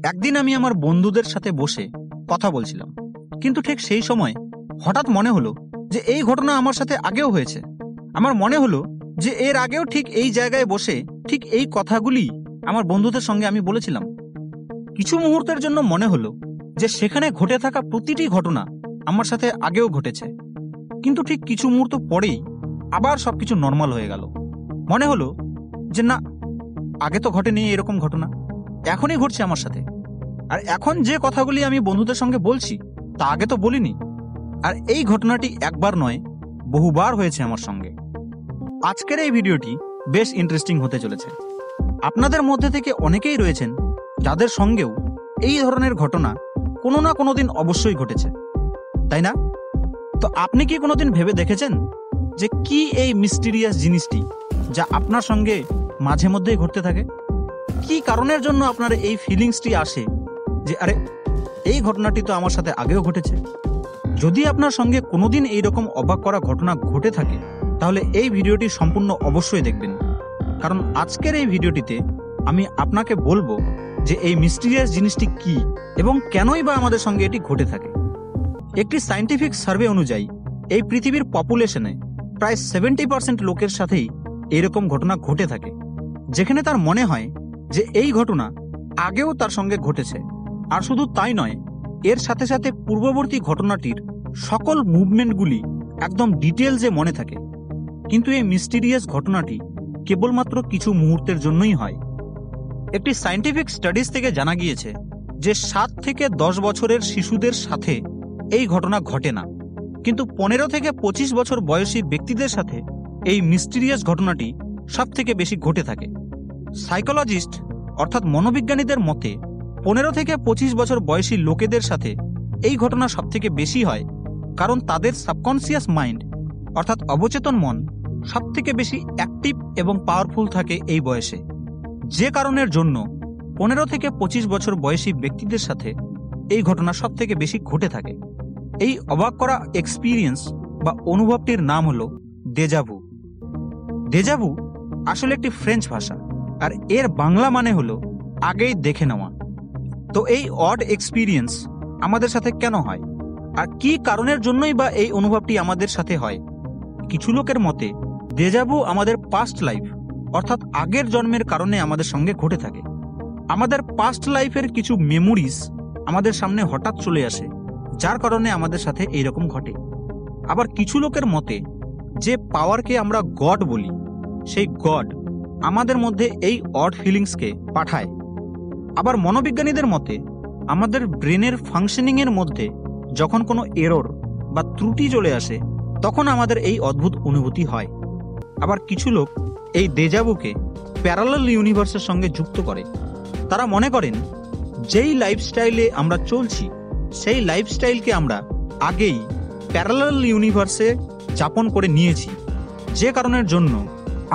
একদিন আমি আমার বন্ধুদের সাথে বসে কথা বলছিলাম, কিন্তু ঠিক সেই সময় হঠাৎ মনে হলো যে এই ঘটনা আমার সাথে আগেও হয়েছে। আমার মনে হলো যে এর আগেও ঠিক এই জায়গায় বসে ঠিক এই কথাগুলি আমার বন্ধুদের সঙ্গে আমি বলেছিলাম। কিছু মুহূর্তের জন্য মনে হলো যে সেখানে ঘটে থাকা প্রতিটি ঘটনা আমার সাথে আগেও ঘটেছে, কিন্তু ঠিক কিছু মুহূর্ত পরেই আবার সবকিছু নর্মাল হয়ে গেল। মনে হলো যে না, আগে তো ঘটেনি এরকম ঘটনা, এখনই ঘটছে আমার সাথে। আর এখন যে কথাগুলি আমি বন্ধুদের সঙ্গে বলছি তা আগে তো বলিনি। আর এই ঘটনাটি একবার নয়, বহুবার হয়েছে আমার সঙ্গে। আজকের এই ভিডিওটি বেশ ইন্টারেস্টিং হতে চলেছে। আপনাদের মধ্যে থেকে অনেকেই রয়েছেন যাদের সঙ্গেও এই ধরনের ঘটনা কোনো না কোনো দিন অবশ্যই ঘটেছে, তাই না? তো আপনি কি কোনোদিন ভেবে দেখেছেন যে কি এই মিস্টিরিয়াস জিনিসটি যা আপনার সঙ্গে মাঝে মধ্যেই ঘটতে থাকে? কি কারণের জন্য আপনার এই ফিলিংসটি আসে যে আরে, এই ঘটনাটি তো আমার সাথে আগেও ঘটেছে? যদি আপনার সঙ্গে কোনোদিন এইরকম অবাক করা ঘটনা ঘটে থাকে, তাহলে এই ভিডিওটি সম্পূর্ণ অবশ্যই দেখবেন, কারণ আজকের এই ভিডিওটিতে আমি আপনাকে বলবো যে এই মিস্টিরিয়াস জিনিসটি কি এবং কেনই বা আমাদের সঙ্গে এটি ঘটে থাকে। একটি সায়েন্টিফিক সার্ভে অনুযায়ী এই পৃথিবীর পপুলেশনে প্রায় 70% লোকের সাথেই এরকম ঘটনা ঘটে থাকে, যেখানে তার মনে হয় যে এই ঘটনা আগেও তার সঙ্গে ঘটেছে। আর শুধু তাই নয়, এর সাথে সাথে পূর্ববর্তী ঘটনাটির সকল মুভমেন্টগুলি একদম ডিটেলসে মনে থাকে। কিন্তু এই মিস্টিরিয়াস ঘটনাটি কেবলমাত্র কিছু মুহূর্তের জন্যই হয়। একটি সায়েন্টিফিক স্টাডিজ থেকে জানা গিয়েছে যে 7 থেকে 10 বছরের শিশুদের সাথে এই ঘটনা ঘটে না, কিন্তু 15 থেকে 25 বছর বয়সী ব্যক্তিদের সাথে এই মিস্টিরিয়াস ঘটনাটি সব থেকে বেশি ঘটে থাকে। সাইকোলজিস্ট অর্থাৎ মনোবিজ্ঞানীদের মতে 15 থেকে 25 বছর বয়সী লোকেদের সাথে এই ঘটনা সব থেকে বেশি হয়, কারণ তাদের সাবকনসিয়াস মাইন্ড অর্থাৎ অবচেতন মন সব থেকে বেশি অ্যাক্টিভ এবং পাওয়ারফুল থাকে এই বয়সে, যে কারণের জন্য 15 থেকে 25 বছর বয়সী ব্যক্তিদের সাথে এই ঘটনা সব থেকে বেশি ঘটে থাকে। এই অবাক করা এক্সপিরিয়েন্স বা অনুভবটির নাম হলো দেজাভু। দেজাভু আসলে একটি ফ্রেঞ্চ ভাষা, আর এর বাংলা মানে হলো আগেই দেখে নেওয়া। তো এই অড এক্সপিরিয়েন্স আমাদের সাথে কেন হয়, আর কি কারণের জন্যই বা এই অনুভবটি আমাদের সাথে হয়? কিছু লোকের মতে দেজাভু আমাদের পাস্ট লাইফ অর্থাৎ আগের জন্মের কারণে আমাদের সঙ্গে ঘটে থাকে। আমাদের পাস্ট লাইফের কিছু মেমোরিজ আমাদের সামনে হঠাৎ চলে আসে, যার কারণে আমাদের সাথে এইরকম ঘটে। আবার কিছু লোকের মতে যে পাওয়ারকে আমরা গড বলি, সেই গড আমাদের মধ্যে এই অড ফিলিংসকে পাঠায়। আবার মনোবিজ্ঞানীদের মতে আমাদের ব্রেনের ফাংশনিংয়ের মধ্যে যখন কোনো এরর বা ত্রুটি চলে আসে, তখন আমাদের এই অদ্ভুত অনুভূতি হয়। আবার কিছু লোক এই দেজাভুকে প্যারালাল ইউনিভার্সের সঙ্গে যুক্ত করে। তারা মনে করেন যেই লাইফস্টাইলে আমরা চলছি, সেই লাইফস্টাইলকে আমরা আগেই প্যারালাল ইউনিভার্সে যাপন করে নিয়েছি, যে কারণের জন্য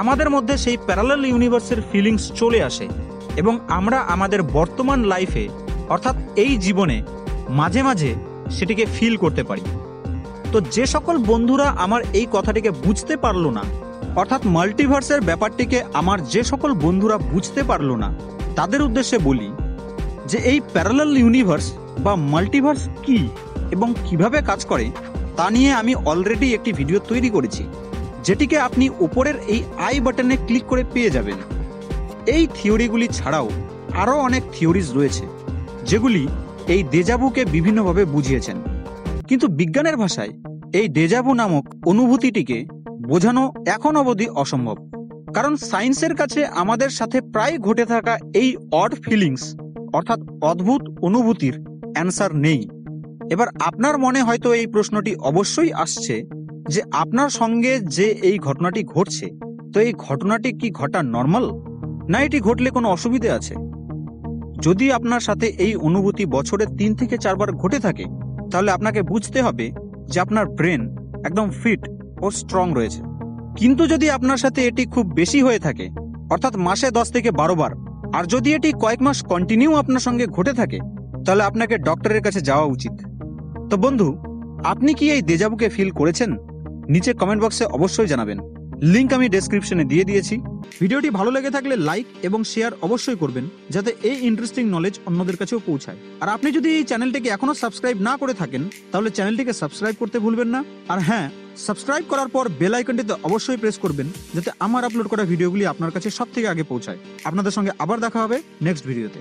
আমাদের মধ্যে সেই প্যারালাল ইউনিভার্সের ফিলিংস চলে আসে এবং আমরা আমাদের বর্তমান লাইফে অর্থাৎ এই জীবনে মাঝে মাঝে সেটিকে ফিল করতে পারি। তো যে সকল বন্ধুরা আমার এই কথাটিকে বুঝতে পারলো না, অর্থাৎ মাল্টিভার্সের ব্যাপারটিকে আমার যে সকল বন্ধুরা বুঝতে পারলো না, তাদের উদ্দেশ্যে বলি যে এই প্যারালাল ইউনিভার্স বা মাল্টিভার্স কি এবং কিভাবে কাজ করে তা নিয়ে আমি অলরেডি একটি ভিডিও তৈরি করেছি, যেটিকে আপনি উপরের এই আই বাটনে ক্লিক করে পেয়ে যাবেন। এই থিওরিগুলি ছাড়াও আরও অনেক থিওরিজ রয়েছে যেগুলি এই দেজাভুকে বিভিন্নভাবে বুঝিয়েছেন, কিন্তু বিজ্ঞানের ভাষায় এই দেজাভু নামক অনুভূতিটিকে বোঝানো এখন অবধি অসম্ভব, কারণ সায়েন্সের কাছে আমাদের সাথে প্রায় ঘটে থাকা এই অড ফিলিংস অর্থাৎ অদ্ভুত অনুভূতির অ্যান্সার নেই। এবার আপনার মনে হয়তো এই প্রশ্নটি অবশ্যই আসছে যে আপনার সঙ্গে যে এই ঘটনাটি ঘটছে, তো এই ঘটনাটি কি ঘটা নর্মাল, না এটি ঘটলে কোনো অসুবিধে আছে? যদি আপনার সাথে এই অনুভূতি বছরে 3 থেকে 4 বার ঘটে থাকে, তাহলে আপনাকে বুঝতে হবে যে আপনার ব্রেন একদম ফিট ও স্ট্রং রয়েছে। কিন্তু যদি আপনার সাথে এটি খুব বেশি হয়ে থাকে, অর্থাৎ মাসে 10 থেকে 12 বার, আর যদি এটি কয়েক মাস কন্টিনিউ আপনার সঙ্গে ঘটে থাকে, তাহলে আপনাকে ডক্টরের কাছে যাওয়া উচিত। তো বন্ধু, আপনি কি এই দেজাভুকে ফিল করেছেন? নিচে কমেন্ট বক্সে অবশ্যই জানাবেন। লিংক আমি ডেসক্রিপশনে দিয়ে দিয়েছি। ভিডিওটি ভালো লেগে থাকলে লাইক এবং শেয়ার অবশ্যই করবেন, যাতে এই ইন্টারেস্টিং নলেজ অন্যদের কাছেও পৌঁছায়। আর আপনি যদি এই চ্যানেলটিকে এখনো সাবস্ক্রাইব না করে থাকেন, তাহলে চ্যানেলটিকে সাবস্ক্রাইব করতে ভুলবেন না। আর হ্যাঁ, সাবস্ক্রাইব করার পর বেল আইকনটিতে অবশ্যই প্রেস করবেন, যাতে আমার আপলোড করা ভিডিওগুলি আপনার কাছে সবথেকে আগে পৌঁছায়। আপনাদের সঙ্গে আবার দেখা হবে নেক্সট ভিডিওতে।